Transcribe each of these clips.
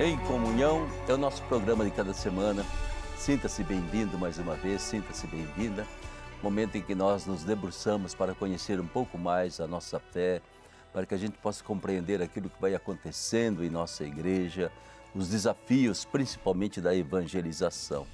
Em Comunhão é o nosso programa de cada semana. Sinta-se bem-vindo mais uma vez, sinta-se bem-vinda. Momento em que nós nos debruçamos para conhecer um pouco mais a nossa fé, para que a gente possa compreender aquilo que vai acontecendo em nossa igreja, os desafios principalmente da evangelização.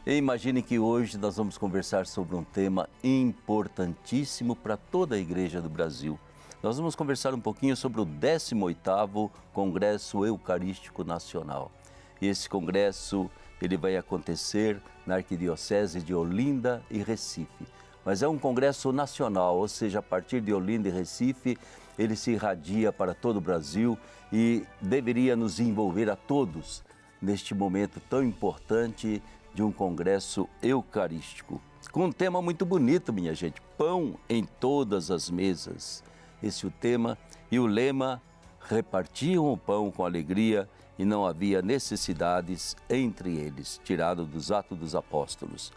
E imagine que hoje nós vamos conversar sobre um tema importantíssimo para toda a igreja do Brasil. Nós vamos conversar um pouquinho sobre o 18º Congresso Eucarístico Nacional. E esse congresso, ele vai acontecer na Arquidiocese de Olinda e Recife. Mas é um congresso nacional, ou seja, a partir de Olinda e Recife, ele se irradia para todo o Brasil e deveria nos envolver a todos neste momento tão importante de um congresso eucarístico. Com um tema muito bonito, minha gente, pão em todas as mesas. Esse é o tema e o lema: repartiam o pão com alegria e não havia necessidades entre eles, tirado dos Atos dos Apóstolos.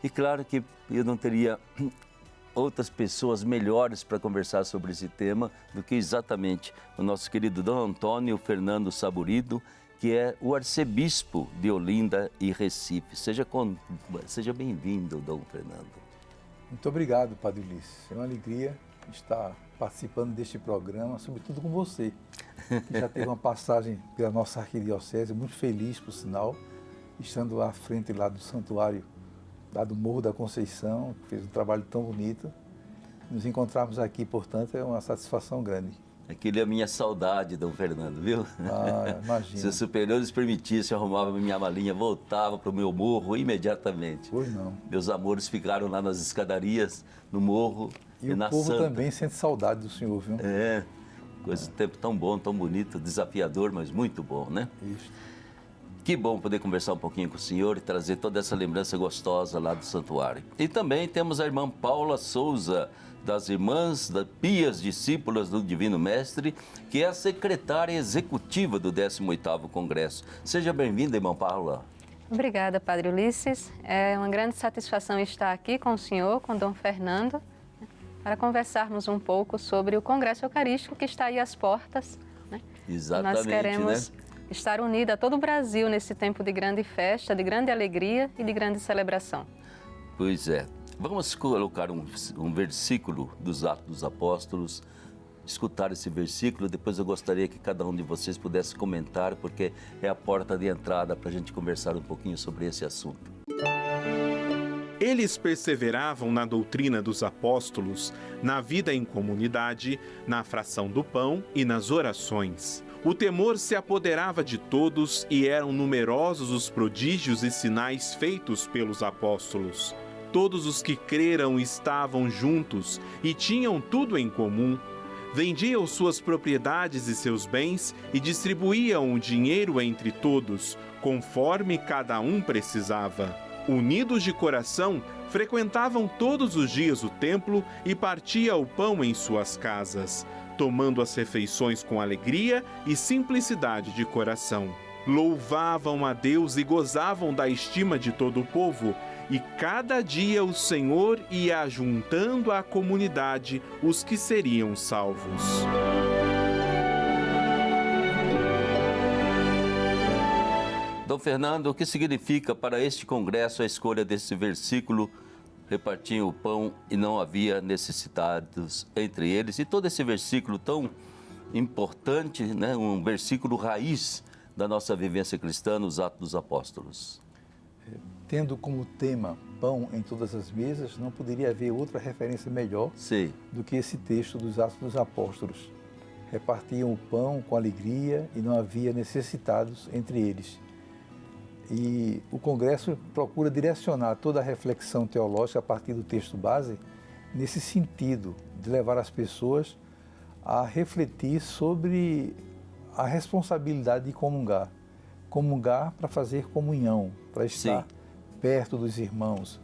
E claro que eu não teria outras pessoas melhores para conversar sobre esse tema do que exatamente o nosso querido Dom Antônio Fernando Saburido, que é o arcebispo de Olinda e Recife. Seja bem-vindo, Dom Fernando. Muito obrigado, Padre Ulisses. É uma alegria estar participando deste programa, sobretudo com você, que já teve uma passagem pela nossa arquidiocese, muito feliz, por sinal, estando à frente lá do santuário, lá do Morro da Conceição, que fez um trabalho tão bonito. Nos encontrarmos aqui, portanto, é uma satisfação grande. Aquilo é a minha saudade, Dom Fernando, viu? Ah, imagina. Se os superiores permitissem, eu arrumava minha malinha, voltava para o meu morro imediatamente. Pois não. Meus amores ficaram lá nas escadarias, no morro e na o povo Santa. também sente saudade do senhor, viu? É, coisa de tempo tão bom, tão bonito, desafiador, mas muito bom, né? Isso. Que bom poder conversar um pouquinho com o senhor e trazer toda essa lembrança gostosa lá do santuário. E também temos a irmã Paula Souza, das Irmãs Pias Discípulas do Divino Mestre, que é a secretária executiva do 18º Congresso. Seja bem-vinda, irmã Paula. Obrigada, Padre Ulisses. É uma grande satisfação estar aqui com o senhor, com Dom Fernando, para conversarmos um pouco sobre o Congresso Eucarístico que está aí às portas. Né? Exatamente, nós queremos né? estar unida a todo o Brasil nesse tempo de grande festa, de grande alegria e de grande celebração. Pois é. Vamos colocar um versículo dos Atos dos Apóstolos, escutar esse versículo. Depois eu gostaria que cada um de vocês pudesse comentar, porque é a porta de entrada para a gente conversar um pouquinho sobre esse assunto. Eles perseveravam na doutrina dos apóstolos, na vida em comunidade, na fração do pão e nas orações. O temor se apoderava de todos e eram numerosos os prodígios e sinais feitos pelos apóstolos. Todos os que creram estavam juntos e tinham tudo em comum. Vendiam suas propriedades e seus bens e distribuíam o dinheiro entre todos, conforme cada um precisava. Unidos de coração, frequentavam todos os dias o templo e partia o pão em suas casas, tomando as refeições com alegria e simplicidade de coração. Louvavam a Deus e gozavam da estima de todo o povo, e cada dia o Senhor ia ajuntando à comunidade os que seriam salvos. Dom Fernando, o que significa para este congresso a escolha desse versículo: repartiam o pão e não havia necessitados entre eles? E todo esse versículo tão importante, né? Um versículo raiz da nossa vivência cristã nos Atos dos Apóstolos. Tendo como tema pão em todas as mesas, não poderia haver outra referência melhor do que esse texto dos Atos dos Apóstolos. Repartiam o pão com alegria e não havia necessitados entre eles. E o Congresso procura direcionar toda a reflexão teológica a partir do texto base nesse sentido de levar as pessoas a refletir sobre a responsabilidade de comungar. Comungar para fazer comunhão, para estar perto dos irmãos,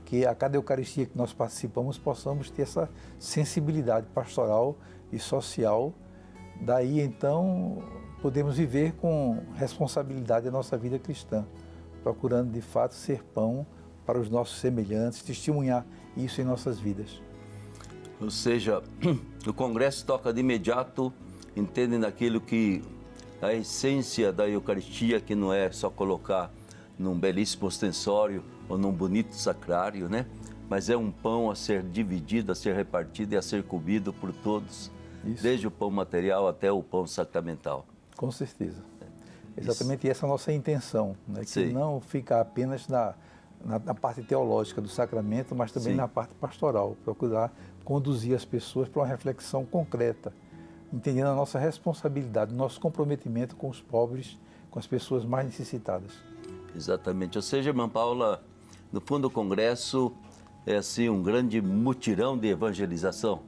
que a cada Eucaristia que nós participamos possamos ter essa sensibilidade pastoral e social. Daí então podemos viver com responsabilidade a nossa vida cristã, procurando de fato ser pão para os nossos semelhantes, testemunhar isso em nossas vidas. Ou seja, o Congresso toca de imediato, entende naquilo que a essência da Eucaristia, que não é só colocar num belíssimo ostensório ou num bonito sacrário, né? Mas é um pão a ser dividido, a ser repartido e a ser comido por todos, isso. Desde o pão material até o pão sacramental. Com certeza. Exatamente essa é a nossa intenção, né? Que não fica apenas na parte teológica do sacramento, mas também na parte pastoral, procurar conduzir as pessoas para uma reflexão concreta, entendendo a nossa responsabilidade, o nosso comprometimento com os pobres, com as pessoas mais necessitadas. Exatamente. Ou seja, irmã Paula, no fundo o congresso é assim um grande mutirão de evangelização?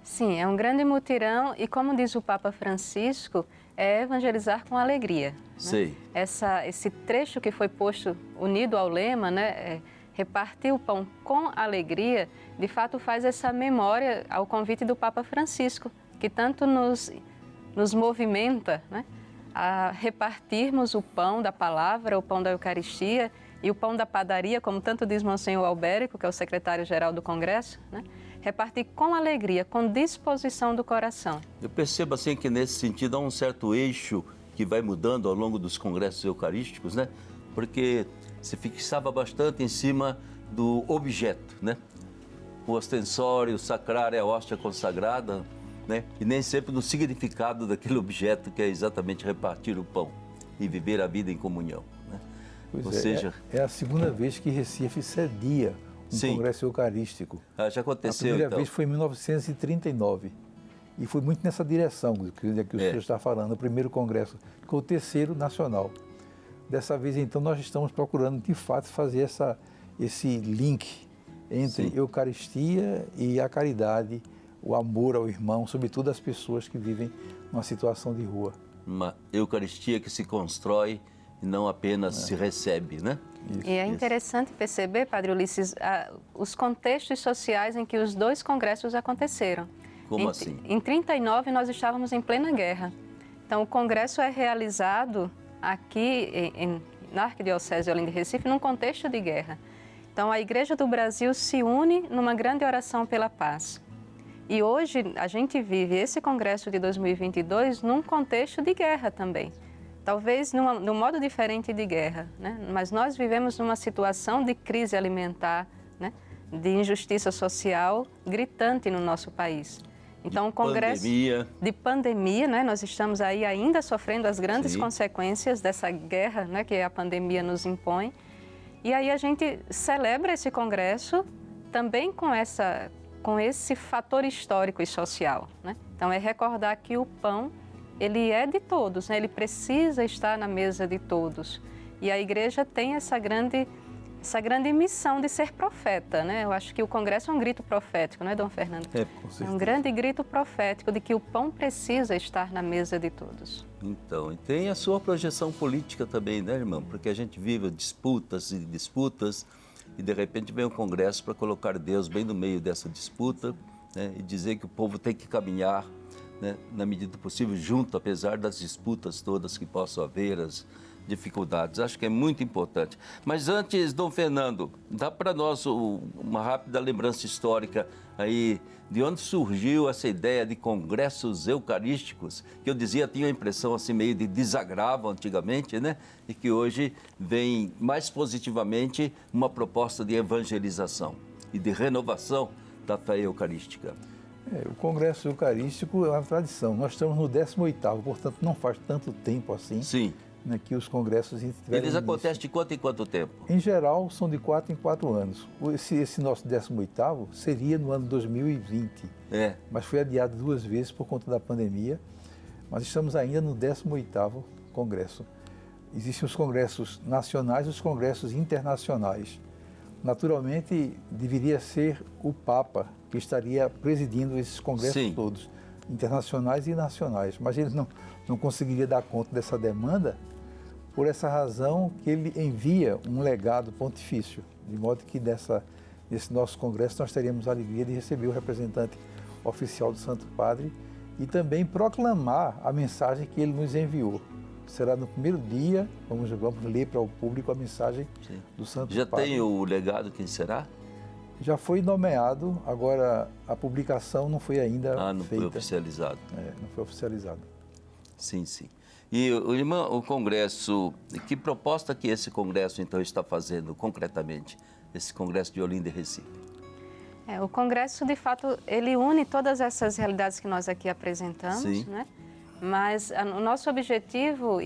Sim, é um grande mutirão e, como diz o Papa Francisco, é evangelizar com alegria. Sei. Né? Esse trecho que foi posto, unido ao lema, né, repartir o pão com alegria, de fato faz essa memória ao convite do Papa Francisco, que tanto nos movimenta, né, a repartirmos o pão da palavra, o pão da Eucaristia e o pão da padaria, como tanto diz Monsenhor Albérico, que é o secretário-geral do Congresso, né? Repartir com alegria, com disposição do coração. Eu percebo assim que nesse sentido há um certo eixo que vai mudando ao longo dos congressos eucarísticos, né? Porque se fixava bastante em cima do objeto, né? O ostensório, o sacrário, a hóstia consagrada, né? E nem sempre no significado daquele objeto que é exatamente repartir o pão e viver a vida em comunhão, né? Ou seja, é a segunda vez que Recife cedia um congresso eucarístico. Já aconteceu, A primeira vez foi em 1939. E foi muito nessa direção que o senhor está falando, o primeiro congresso, que foi o terceiro nacional. Dessa vez, então, nós estamos procurando, de fato, fazer esse link entre Eucaristia e a caridade, o amor ao irmão, sobretudo as pessoas que vivem numa situação de rua. Uma Eucaristia que se constrói e não apenas se recebe, né? Isso, e é interessante perceber, Padre Ulisses, os contextos sociais em que os dois congressos aconteceram. Como assim? Em 1939, nós estávamos em plena guerra. Então, o congresso é realizado aqui na Arquidiocese de Olinda e Recife, num contexto de guerra. Então, a Igreja do Brasil se une numa grande oração pela paz. E hoje, a gente vive esse congresso de 2022 num contexto de guerra também. Talvez num modo diferente de guerra, né? Mas nós vivemos numa situação de crise alimentar, né? De injustiça social gritante no nosso país. Então, o congresso de pandemia, né? Nós estamos aí ainda sofrendo as grandes consequências dessa guerra, né? Que a pandemia nos impõe. E aí a gente celebra esse congresso também com esse fator histórico e social, né? Então, é recordar que o pão ele é de todos, né? Ele precisa estar na mesa de todos. E a igreja tem essa grande missão de ser profeta, né? Eu acho que o congresso é um grito profético, não é, Dom Fernando? Com certeza. É um grande grito profético de que o pão precisa estar na mesa de todos. Então, e tem a sua projeção política também, né, irmão? Porque a gente vive disputas e de repente vem o congresso para colocar Deus bem no meio dessa disputa, né? E dizer que o povo tem que caminhar, né, na medida do possível, junto, apesar das disputas todas que possam haver, as dificuldades. Acho que é muito importante. Mas antes, Dom Fernando, dá para nós uma rápida lembrança histórica aí de onde surgiu essa ideia de congressos eucarísticos, que eu dizia, tinha a impressão assim meio de desagravo antigamente, né? E que hoje vem mais positivamente uma proposta de evangelização e de renovação da fé eucarística. O Congresso Eucarístico é uma tradição. Nós estamos no 18º, portanto, não faz tanto tempo assim. Sim. Né, que os congressos tiveram Eles acontecem de quanto em quanto tempo? Em geral, são de 4 em 4 anos. Esse nosso 18º seria no ano 2020. Mas foi adiado 2 vezes por conta da pandemia. Mas estamos ainda no 18º Congresso. Existem os congressos nacionais e os congressos internacionais. Naturalmente, deveria ser o Papa que estaria presidindo esses congressos todos, internacionais e nacionais. Mas ele não conseguiria dar conta dessa demanda, por essa razão que ele envia um legado pontifício, de modo que nesse nosso congresso nós teríamos a alegria de receber o representante oficial do Santo Padre e também proclamar a mensagem que ele nos enviou. Será no primeiro dia, vamos ler para o público a mensagem do Santo Padre. Já tem o legado, quem será? Já foi nomeado, agora a publicação não foi ainda não feita. Foi oficializado. Não foi oficializado. Sim, sim. E, irmã, o congresso, que proposta que esse congresso, então, está fazendo concretamente, esse congresso de Olinda e Recife? O congresso, de fato, ele une todas essas realidades que nós aqui apresentamos, né? Mas o nosso objetivo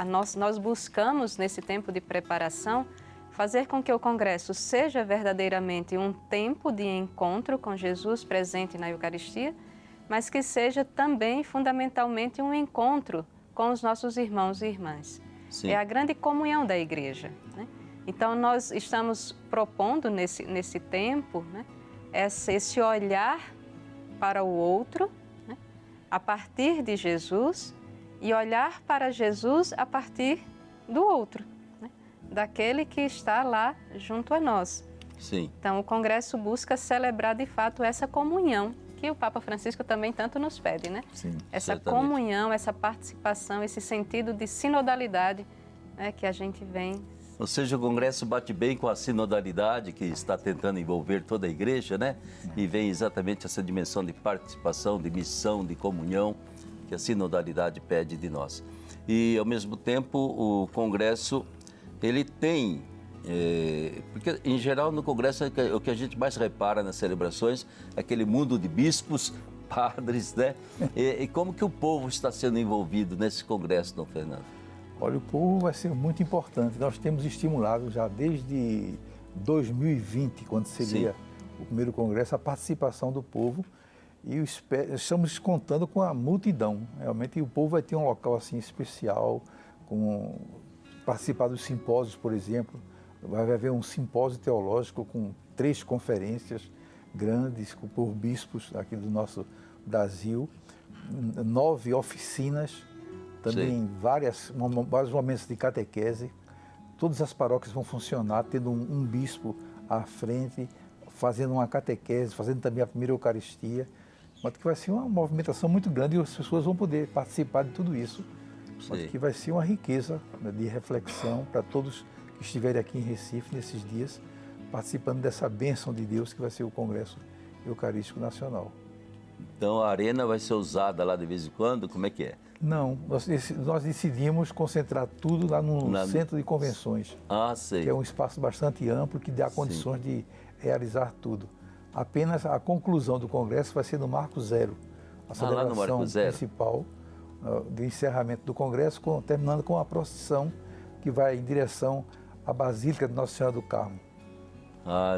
nós buscamos, nesse tempo de preparação, fazer com que o congresso seja verdadeiramente um tempo de encontro com Jesus presente na Eucaristia, mas que seja também, fundamentalmente, um encontro com os nossos irmãos e irmãs. Sim. É a grande comunhão da igreja, né? Então, nós estamos propondo nesse tempo, né, esse olhar para o outro, né, a partir de Jesus, e olhar para Jesus a partir do outro, né, daquele que está lá junto a nós. Sim. Então, o Congresso busca celebrar, de fato, essa comunhão que o Papa Francisco também tanto nos pede, né? Sim, essa certamente. Comunhão, essa participação, esse sentido de sinodalidade, né, que a gente vem. Ou seja, o Congresso bate bem com a sinodalidade que está tentando envolver toda a igreja, né? E vem exatamente essa dimensão de participação, de missão, de comunhão que a sinodalidade pede de nós. E, ao mesmo tempo, o Congresso, ele tem... porque, em geral, no Congresso, o que a gente mais repara nas celebrações é aquele mundo de bispos, padres, né? E como que o povo está sendo envolvido nesse Congresso, Dom Fernando? Olha, o povo vai ser muito importante. Nós temos estimulado já desde 2020, quando seria o primeiro congresso, a participação do povo. E estamos contando com a multidão. Realmente, o povo vai ter um local assim especial, participar dos simpósios, por exemplo. Vai haver um simpósio teológico com 3 conferências grandes por bispos aqui do nosso Brasil, 9 oficinas, também vários momentos de catequese. Todas as paróquias vão funcionar tendo um bispo à frente, fazendo uma catequese, fazendo também a primeira Eucaristia. Mas que vai ser uma movimentação muito grande e as pessoas vão poder participar de tudo isso. Mas que vai ser uma riqueza, né, de reflexão para todos que estiverem aqui em Recife nesses dias, participando dessa bênção de Deus que vai ser o Congresso Eucarístico Nacional. Então, a arena vai ser usada lá de vez em quando? Como é que é? Não, nós decidimos concentrar tudo lá no Centro de Convenções, que é um espaço bastante amplo que dá condições de realizar tudo. Apenas a conclusão do Congresso vai ser no Marco Zero, a celebração principal do encerramento do Congresso, terminando com a procissão que vai em direção à Basílica de Nossa Senhora do Carmo.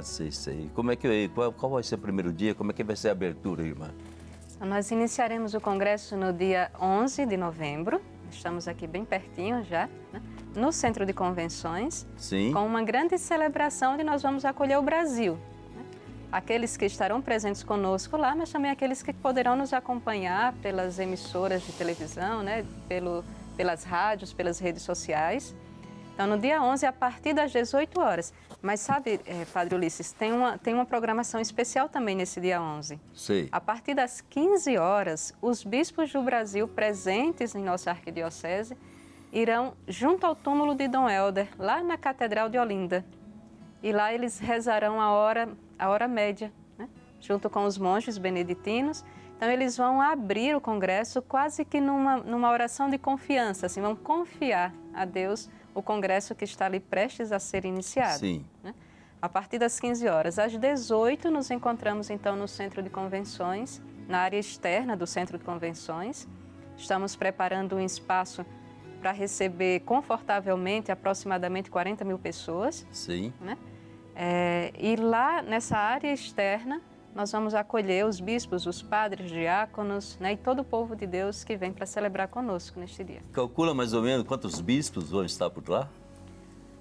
Sei. Como é que, qual vai ser o primeiro dia? Como é que vai ser a abertura, irmã? Nós iniciaremos o congresso no dia 11 de novembro, estamos aqui bem pertinho já, né? No Centro de Convenções, com uma grande celebração onde nós vamos acolher o Brasil. Né? Aqueles que estarão presentes conosco lá, mas também aqueles que poderão nos acompanhar pelas emissoras de televisão, né? Pelas rádios, pelas redes sociais. Então, no dia 11, a partir das 18 horas. Mas sabe, Padre Ulisses, tem uma programação especial também nesse dia 11. Sim. A partir das 15 horas, os bispos do Brasil presentes em nossa arquidiocese irão junto ao túmulo de Dom Helder, lá na Catedral de Olinda. E lá eles rezarão a hora média, né? Junto com os monges beneditinos. Então, eles vão abrir o congresso quase que numa oração de confiança, assim, vão confiar a Deus o congresso que está ali prestes a ser iniciado. Sim. Né? A partir das 15 horas. Às 18, nos encontramos, então, no Centro de Convenções, na área externa do Centro de Convenções. Estamos preparando um espaço para receber confortavelmente aproximadamente 40 mil pessoas. Sim. Né? E lá, nessa área externa, nós vamos acolher os bispos, os padres, diáconos, né, e todo o povo de Deus que vem para celebrar conosco neste dia. Calcula mais ou menos quantos bispos vão estar por lá?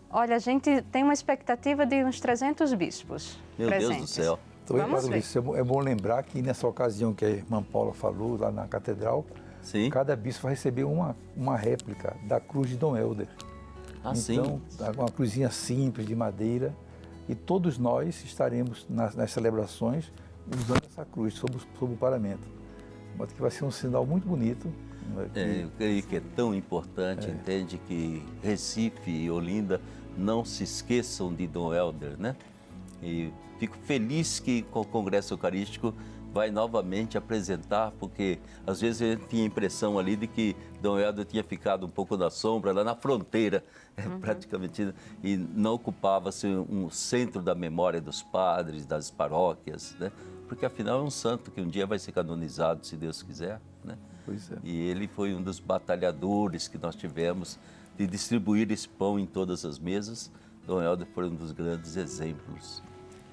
Olha, a gente tem uma expectativa de uns 300 bispos presentes. Deus do céu. Vamos ver. É bom lembrar que nessa ocasião que a irmã Paula falou, lá na catedral, cada bispo vai receber uma réplica da cruz de Dom Helder. Então, uma cruzinha simples de madeira. E todos nós estaremos nas celebrações usando essa cruz sob o paramento. Mas que vai ser um sinal muito bonito. Eu creio que é tão importante, entende, que Recife e Olinda não se esqueçam de Dom Helder, né? E fico feliz que com o Congresso Eucarístico vai novamente apresentar, porque às vezes a gente tinha a impressão ali de que Dom Helder tinha ficado um pouco na sombra, lá na fronteira, praticamente, e não ocupava-se um centro da memória dos padres, das paróquias, né? Porque afinal é um santo que um dia vai ser canonizado, se Deus quiser, né? Pois é. E ele foi um dos batalhadores que nós tivemos de distribuir esse pão em todas as mesas. Dom Helder foi um dos grandes exemplos.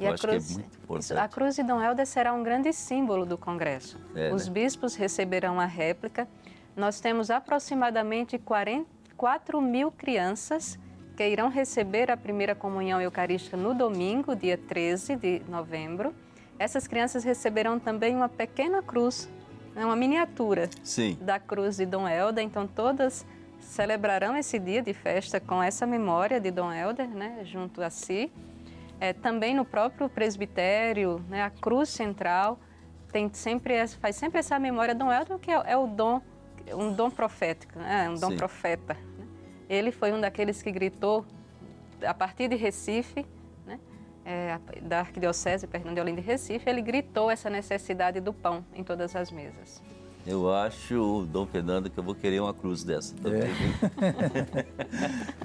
E a cruz de Dom Helder será um grande símbolo do Congresso. Os bispos receberão a réplica. Nós temos aproximadamente 4 mil crianças que irão receber a primeira comunhão eucarística no domingo, dia 13 de novembro. Essas crianças receberão também uma pequena cruz, uma miniatura da cruz de Dom Helder. Então, todas celebrarão esse dia de festa com essa memória de Dom Helder, né, junto a si. Também no próprio presbitério, né, a cruz central faz sempre essa memória de Dom Helder, que é um dom profético, né, um dom profeta. Né? Ele foi um daqueles que gritou, a partir de Recife, né, da Arquidiocese de Olinda e Recife, ele gritou essa necessidade do pão em todas as mesas. Eu acho, Dom Fernando, que eu vou querer uma cruz dessa também.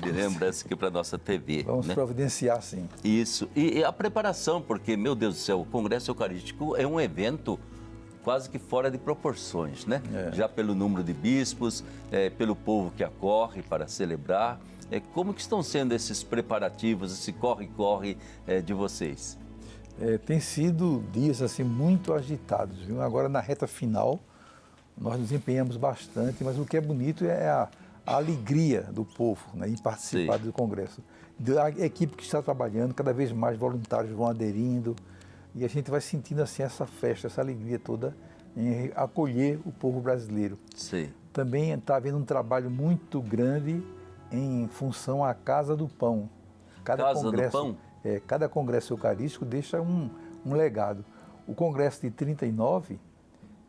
De lembrança aqui para a nossa TV. Vamos providenciar, sim. Isso. E a preparação, porque, meu Deus do céu, o Congresso Eucarístico é um evento quase que fora de proporções, né? Já pelo número de bispos, pelo povo que acorre para celebrar. Como que estão sendo esses preparativos, esse corre-corre de vocês? Tem sido dias assim, muito agitados, viu? Agora, na reta final, nós nos empenhamos bastante, mas o que é bonito é a alegria do povo, né, em participar do Congresso. A equipe que está trabalhando, cada vez mais voluntários vão aderindo, e a gente vai sentindo assim essa festa, essa alegria toda em acolher o povo brasileiro. Também está havendo um trabalho muito grande em função à Casa do Pão. Cada congresso eucarístico deixa um legado. O Congresso de 39,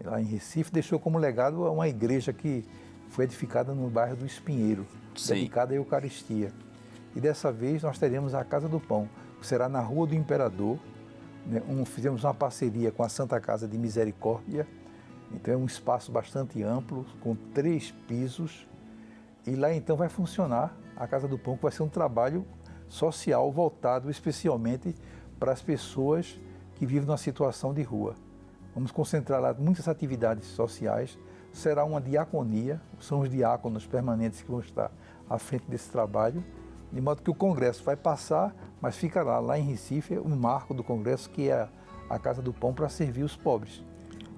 lá em Recife, deixou como legado uma igreja que foi edificada no bairro do Espinheiro, dedicada à Eucaristia. E dessa vez nós teremos a Casa do Pão, que será na Rua do Imperador. Né? Fizemos uma parceria com a Santa Casa de Misericórdia, então é um espaço bastante amplo, com 3 pisos. E lá então vai funcionar a Casa do Pão, que vai ser um trabalho social voltado especialmente para as pessoas que vivem numa situação de rua. Vamos concentrar lá muitas atividades sociais, será uma diaconia, são os diáconos permanentes que vão estar à frente desse trabalho, de modo que o Congresso vai passar, mas fica lá em Recife, um marco do Congresso, que é a Casa do Pão para servir os pobres.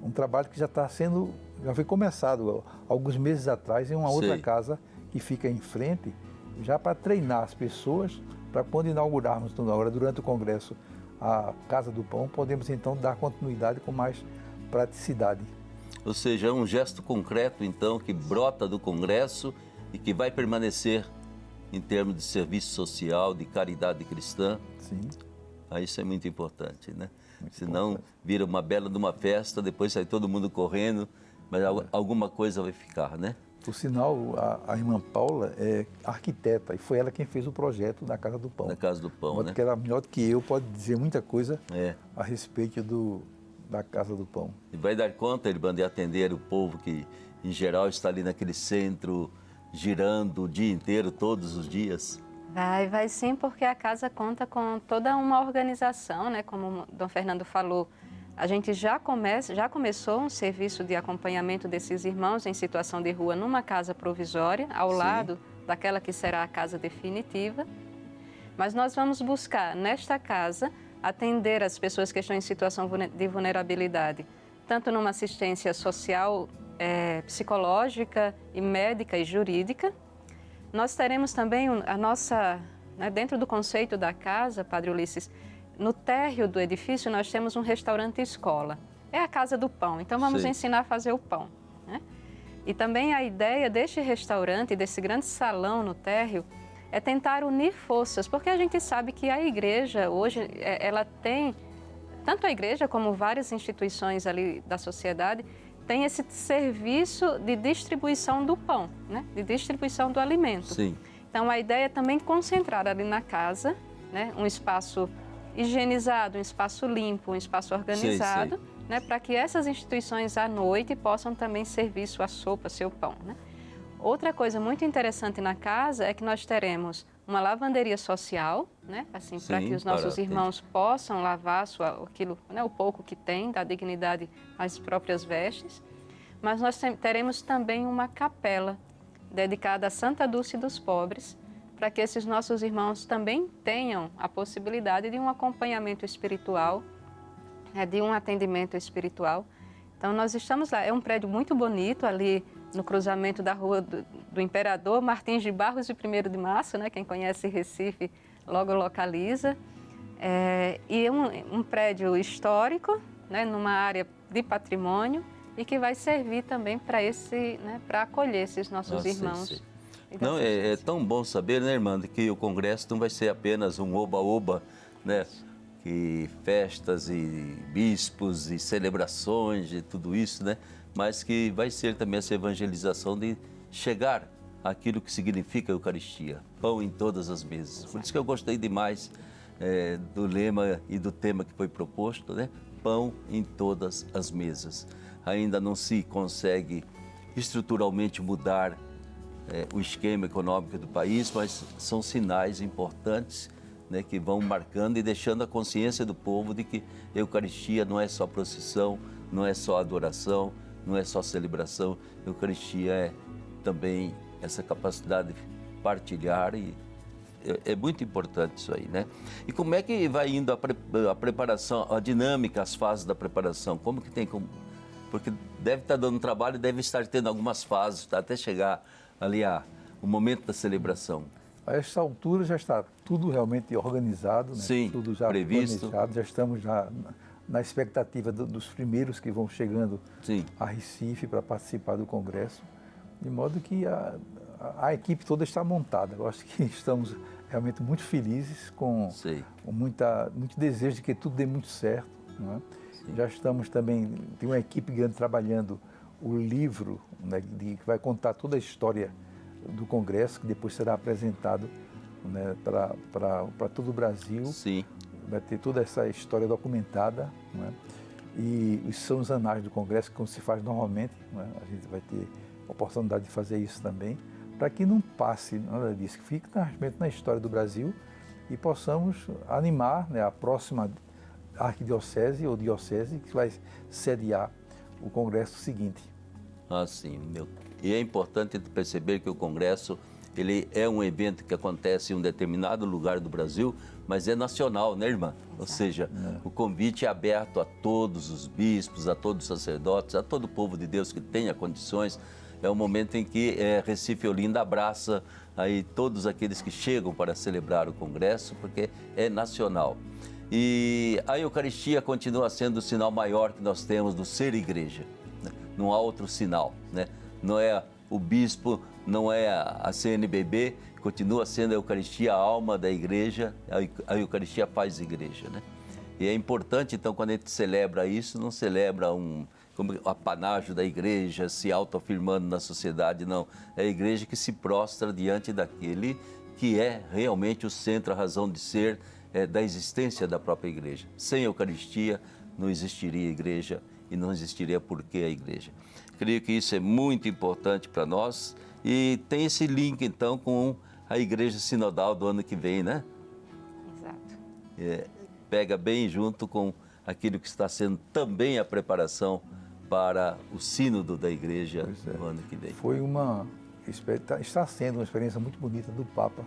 Um trabalho que já foi começado alguns meses atrás em uma outra casa que fica em frente, já para treinar as pessoas, para quando inaugurarmos agora durante o Congresso a Casa do Pão, podemos então dar continuidade com mais praticidade. Ou seja, é um gesto concreto então que brota do Congresso e que vai permanecer em termos de serviço social, de caridade cristã. Isso é muito importante, né? Senão vira uma bela de uma festa, depois sai todo mundo correndo, mas alguma coisa vai ficar, né? Por sinal, a irmã Paula é arquiteta e foi ela quem fez o projeto da Casa do Pão. Da Casa do Pão, né? Que ela, melhor do que eu, pode dizer muita coisa a respeito da Casa do Pão. E vai dar conta, Irmã, de atender o povo que, em geral, está ali naquele centro, girando o dia inteiro, todos os dias? Vai sim, porque a casa conta com toda uma organização, né? Como o Dom Fernando falou, a gente já começou um serviço de acompanhamento desses irmãos em situação de rua numa casa provisória, ao lado daquela que será a casa definitiva. Mas nós vamos buscar, nesta casa, atender as pessoas que estão em situação de vulnerabilidade, tanto numa assistência social, psicológica, e médica e jurídica. Nós teremos também a nossa, dentro do conceito da casa, Padre Ulisses, no térreo do edifício nós temos um restaurante-escola. É a Casa do Pão, então vamos ensinar a fazer o pão. Né? E também a ideia deste restaurante, desse grande salão no térreo, é tentar unir forças, porque a gente sabe que a igreja hoje, ela tem, tanto a igreja como várias instituições ali da sociedade, tem esse serviço de distribuição do pão, né? De distribuição do alimento. Então a ideia é também concentrar ali na casa, né? Um espaço higienizado, um espaço limpo, um espaço organizado, né, para que essas instituições à noite possam também servir sua sopa, seu pão, né? Outra coisa muito interessante na casa é que nós teremos uma lavanderia social, né, assim, para que os nossos irmãos possam lavar aquilo, né, o pouco que tem, da dignidade às próprias vestes. Mas nós teremos também uma capela dedicada a Santa Dulce dos Pobres, para que esses nossos irmãos também tenham a possibilidade de um acompanhamento espiritual, de um atendimento espiritual. Então, nós estamos lá. É um prédio muito bonito, ali no cruzamento da rua do Imperador Martins de Barros e 1º de Março, né? Quem conhece Recife logo localiza. E é um prédio histórico, né? Numa área de patrimônio, e que vai servir também para para acolher esses nossos irmãos. Sim. Não, é tão bom saber, né, irmã, que o congresso não vai ser apenas um oba-oba, né? Que festas e bispos e celebrações e tudo isso, né? Mas que vai ser também essa evangelização de chegar àquilo que significa a Eucaristia, pão em todas as mesas. Por isso que eu gostei demais do lema e do tema que foi proposto, né? Pão em todas as mesas. Ainda não se consegue estruturalmente mudar o esquema econômico do país, mas são sinais importantes, né, que vão marcando e deixando a consciência do povo de que a Eucaristia não é só procissão, não é só adoração, não é só celebração. A Eucaristia é também essa capacidade de partilhar e é muito importante isso aí, né? E como é que vai indo a preparação, a dinâmica, as fases da preparação? Como que tem como... Porque deve estar dando trabalho, deve estar tendo algumas fases, até chegar ali o momento da celebração. A essa altura já está tudo realmente organizado, né? Sim, tudo já previsto. Planejado, já estamos na expectativa dos primeiros que vão chegando a Recife para participar do congresso, de modo que a equipe toda está montada. Eu acho que estamos realmente muito felizes, com muito desejo de que tudo dê muito certo, não é? Já estamos também, tem uma equipe grande trabalhando o livro, né, que vai contar toda a história do Congresso, que depois será apresentado, né, para todo o Brasil. Sim. Vai ter toda essa história documentada, né? E são os anais do Congresso, como se faz normalmente, né? A gente vai ter a oportunidade de fazer isso também, para que não passe nada disso, que fique realmente na história do Brasil e possamos animar, né, a próxima arquidiocese ou diocese que vai sediar o congresso seguinte. Sim. E é importante perceber que o congresso, ele é um evento que acontece em um determinado lugar do Brasil, mas é nacional, né, irmã? Ou seja, o convite é aberto a todos os bispos, a todos os sacerdotes, a todo o povo de Deus que tenha condições. É um momento em que Recife e Olinda abraça aí todos aqueles que chegam para celebrar o congresso, porque é nacional. E a Eucaristia continua sendo o sinal maior que nós temos do ser igreja, né? Não há outro sinal, né? Não é o bispo, não é a CNBB, continua sendo a Eucaristia a alma da igreja, a Eucaristia faz igreja, né? E é importante, então, quando a gente celebra isso, não celebra como o apanágio da igreja se autoafirmando na sociedade, não. É a igreja que se prostra diante daquele que é realmente o centro, a razão de ser da existência da própria igreja. Sem Eucaristia não existiria igreja e não existiria porquê a igreja. Creio que isso é muito importante para nós e tem esse link então com a igreja sinodal do ano que vem, né? Exato. Pega bem junto com aquilo que está sendo também a preparação para o sínodo da igreja no ano que vem. Está sendo uma experiência muito bonita do Papa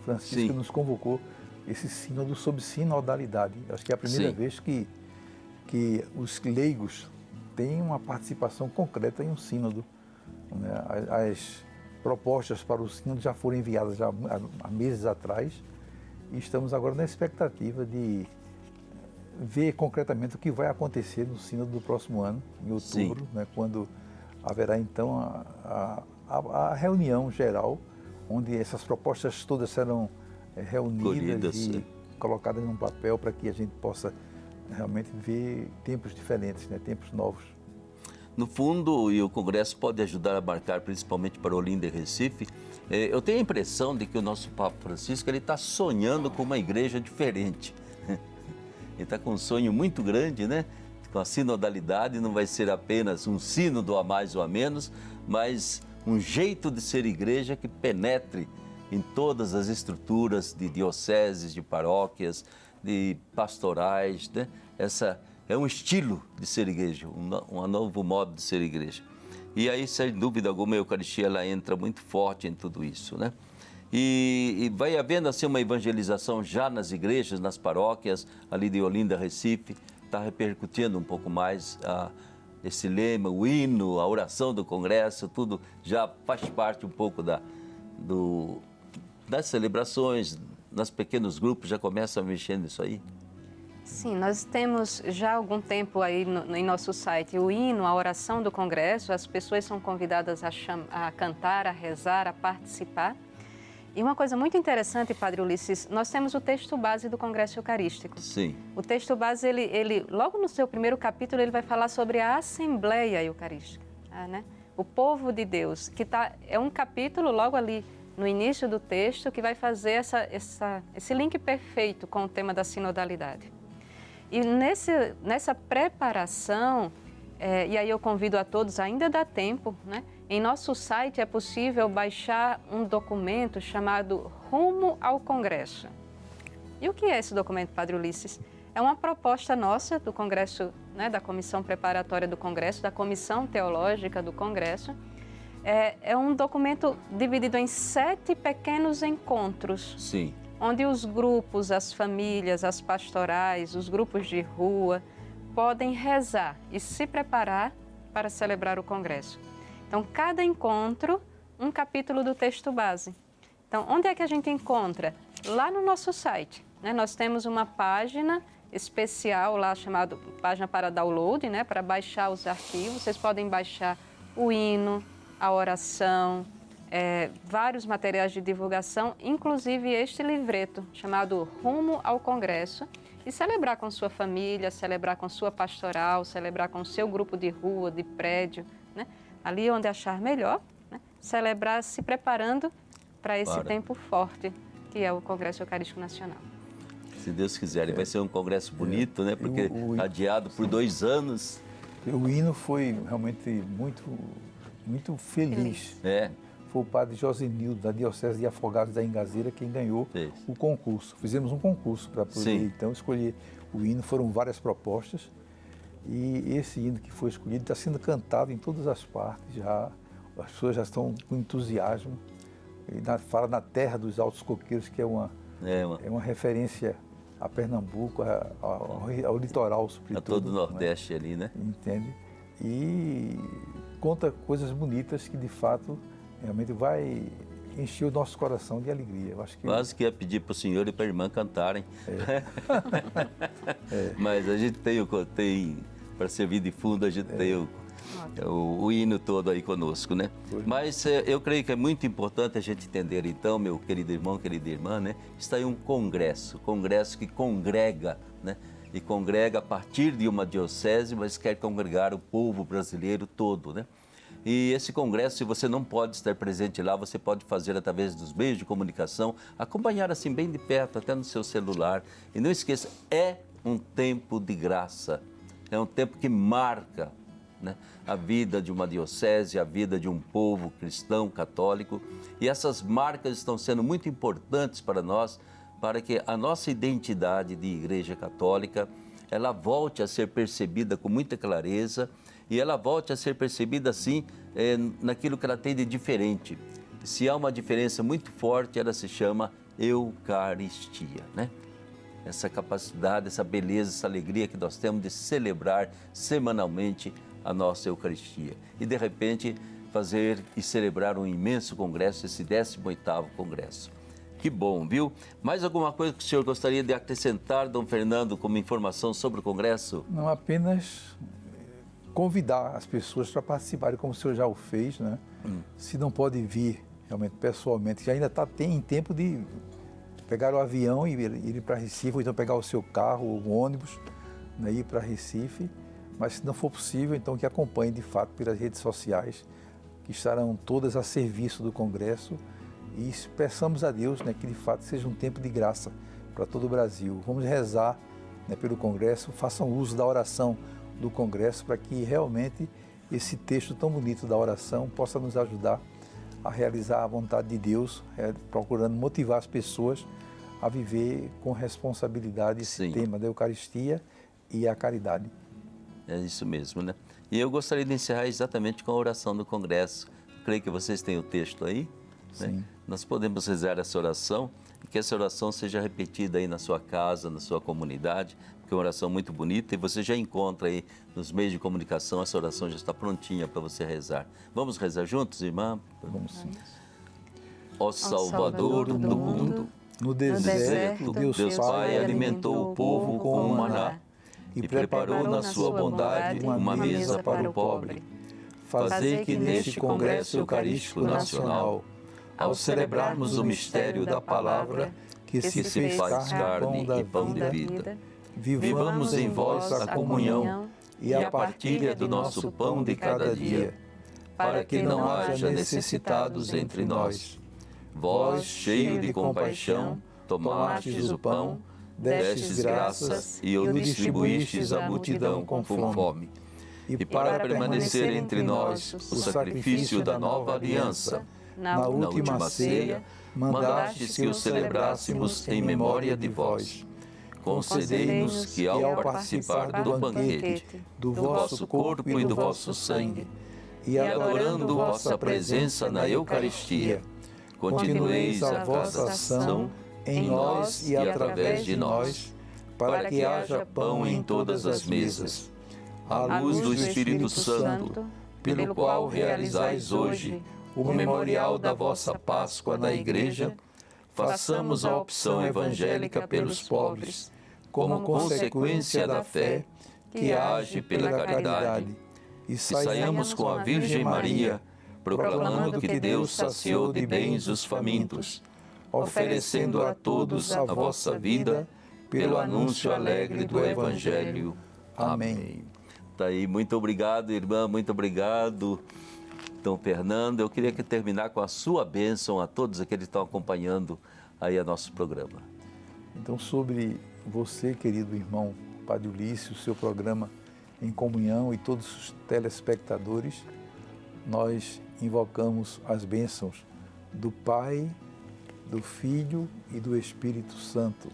Francisco, que nos convocou esse sínodo sobre sinodalidade. Acho que é a primeira vez que os leigos têm uma participação concreta em um sínodo, né? As propostas para o sínodo já foram enviadas há meses atrás e estamos agora na expectativa de ver concretamente o que vai acontecer no sínodo do próximo ano, em outubro, né? Quando haverá então a reunião geral, onde essas propostas todas serão reunidas e colocadas num papel para que a gente possa realmente ver tempos diferentes, né? Tempos novos. No fundo, e o Congresso pode ajudar a marcar, principalmente para Olinda e Recife, eu tenho a impressão de que o nosso Papa Francisco está sonhando com uma igreja diferente. Ele está com um sonho muito grande, né? Então, a sinodalidade não vai ser apenas um sínodo a mais ou a menos, mas um jeito de ser igreja que penetre em todas as estruturas de dioceses, de paróquias, de pastorais, né? Essa é um estilo de ser igreja, um novo modo de ser igreja. E aí, sem dúvida alguma, a Eucaristia ela entra muito forte em tudo isso, né? E vai havendo assim uma evangelização já nas igrejas, nas paróquias, ali de Olinda, Recife, está repercutindo um pouco mais esse lema, o hino, a oração do congresso, tudo já faz parte um pouco das celebrações, nos pequenos grupos já começam a mexer nisso aí? Sim, nós temos já há algum tempo aí em nosso site o hino, a oração do congresso, as pessoas são convidadas a cantar, a rezar, a participar. E uma coisa muito interessante, Padre Ulisses, nós temos o texto base do Congresso Eucarístico. Sim. O texto base, ele logo no seu primeiro capítulo, ele vai falar sobre a Assembleia Eucarística, né? O povo de Deus, que é um capítulo logo ali no início do texto que vai fazer esse link perfeito com o tema da sinodalidade. E nessa preparação, e aí eu convido a todos, ainda dá tempo, né? Em nosso site é possível baixar um documento chamado Rumo ao Congresso. E o que é esse documento, Padre Ulisses? É uma proposta nossa do Congresso, né, da Comissão Preparatória do Congresso, da Comissão Teológica do Congresso. É um documento dividido em 7 pequenos encontros. Sim. Onde os grupos, as famílias, as pastorais, os grupos de rua podem rezar e se preparar para celebrar o Congresso. Então, cada encontro, um capítulo do texto base. Então, onde é que a gente encontra? Lá no nosso site, né? Nós temos uma página especial lá chamada página para download, né? Para baixar os arquivos. Vocês podem baixar o hino, a oração, vários materiais de divulgação, inclusive este livreto chamado Rumo ao Congresso, e celebrar com sua família, celebrar com sua pastoral, celebrar com o seu grupo de rua, de prédio, né? Ali onde achar melhor, né? Celebrar se preparando para esse tempo forte que é o Congresso Eucarístico Nacional. Se Deus quiser, vai ser um congresso bonito, né? Porque adiado por 2 anos. O hino foi realmente muito feliz. Foi o padre Josenildo, da Diocese de Afogados da Ingazeira, quem ganhou o concurso. Fizemos um concurso para poder, então, escolher o hino. Foram várias propostas. E esse hino que foi escolhido está sendo cantado em todas as partes já. As pessoas já estão com entusiasmo. Fala na terra dos altos coqueiros, que é uma referência a Pernambuco, ao litoral, sobretudo. A todo o Nordeste, né? Ali, né? Entende? E conta coisas bonitas que, de fato, realmente vai encher o nosso coração de alegria. Eu acho que... Quase que ia pedir para o senhor e para a irmã cantarem. Mas a gente tem para servir de fundo, a gente tem o hino todo aí conosco, né? Mas eu creio que é muito importante a gente entender, então, meu querido irmão, querida irmã, né? Está aí um congresso que congrega, né? E congrega a partir de uma diocese, mas quer congregar o povo brasileiro todo, né? E esse congresso, se você não pode estar presente lá, você pode fazer através dos meios de comunicação, acompanhar assim bem de perto, até no seu celular. E não esqueça, é um tempo de graça, é um tempo que marca, né, a vida de uma diocese, a vida de um povo cristão, católico. E essas marcas estão sendo muito importantes para nós, para que a nossa identidade de Igreja Católica, ela volte a ser percebida com muita clareza, e ela volte a ser percebida assim, naquilo que ela tem de diferente. Se há uma diferença muito forte, ela se chama Eucaristia, né? Essa capacidade, essa beleza, essa alegria que nós temos de celebrar semanalmente a nossa Eucaristia. E, de repente, fazer e celebrar um imenso congresso, esse 18º congresso. Que bom, viu? Mais alguma coisa que o senhor gostaria de acrescentar, Dom Fernando, como informação sobre o congresso? Não, apenas convidar as pessoas para participarem, como o senhor já o fez, né? Se não pode vir realmente pessoalmente, que ainda tem tempo de pegar o avião e ir para Recife, ou então pegar o seu carro ou um ônibus, né, ir para Recife, mas se não for possível, então que acompanhe de fato pelas redes sociais, que estarão todas a serviço do Congresso, e peçamos a Deus, né, que de fato seja um tempo de graça para todo o Brasil. Vamos rezar, né, pelo Congresso, façam uso da oração do Congresso para que realmente esse texto tão bonito da oração possa nos ajudar a realizar a vontade de Deus, procurando motivar as pessoas a viver com responsabilidade esse tema da Eucaristia e a caridade. É isso mesmo, né? E eu gostaria de encerrar exatamente com a oração do Congresso. Creio que vocês têm o texto aí, né? Nós podemos rezar essa oração e que essa oração seja repetida aí na sua casa, na sua comunidade, porque é uma oração muito bonita e você já encontra aí nos meios de comunicação, essa oração já está prontinha para você rezar. Vamos rezar juntos, irmã? Vamos sim. Ó Salvador do mundo, no deserto, Deus Pai alimentou o povo com o maná e preparou na sua bondade uma mesa para o pobre. Fazei que neste Congresso Eucarístico Nacional, ao celebrarmos o mistério da palavra que se fez carne e pão de vida, vivamos em vós a comunhão e a partilha do nosso pão de cada dia, para que não haja necessitados entre nós. Vós, cheio de compaixão, tomastes o pão, destes graças e o distribuístes à multidão com fome. E para permanecer entre nós o sacrifício da nova aliança, na última ceia, mandastes que o celebrássemos em memória de vós. Concedei-nos que, ao participar do banquete, do vosso corpo e do vosso sangue, e adorando vossa presença na Eucaristia, continueis a vossa ação em nós e através de nós, para que haja pão em todas as mesas. À luz do Espírito Santo, pelo qual realizais hoje o memorial da vossa Páscoa na Igreja, façamos a opção evangélica pelos pobres, como consequência da fé que age pela caridade, e saiamos com a Virgem Maria, proclamando que Deus saciou de bens os famintos, oferecendo a todos a vossa vida, pelo anúncio alegre do Evangelho. Amém. Tá aí, muito obrigado, irmã, muito obrigado, Dom Fernando. Eu queria terminar com a sua bênção a todos aqueles que estão acompanhando aí a nosso programa. Então, sobre você, querido irmão Padre Ulisses, o seu programa Em Comunhão e todos os telespectadores, nós invocamos as bênçãos do Pai, do Filho e do Espírito Santo.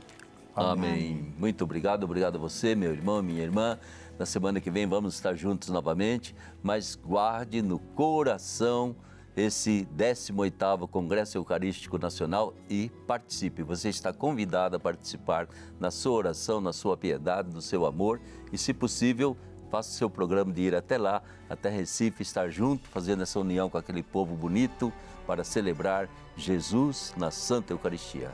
Amém. Muito obrigado, obrigado a você, meu irmão, minha irmã. Na semana que vem vamos estar juntos novamente, mas guarde no coração esse 18º Congresso Eucarístico Nacional e participe. Você está convidado a participar na sua oração, na sua piedade, no seu amor e, se possível, faça o seu programa de ir até lá, até Recife, estar junto, fazendo essa união com aquele povo bonito para celebrar Jesus na Santa Eucaristia.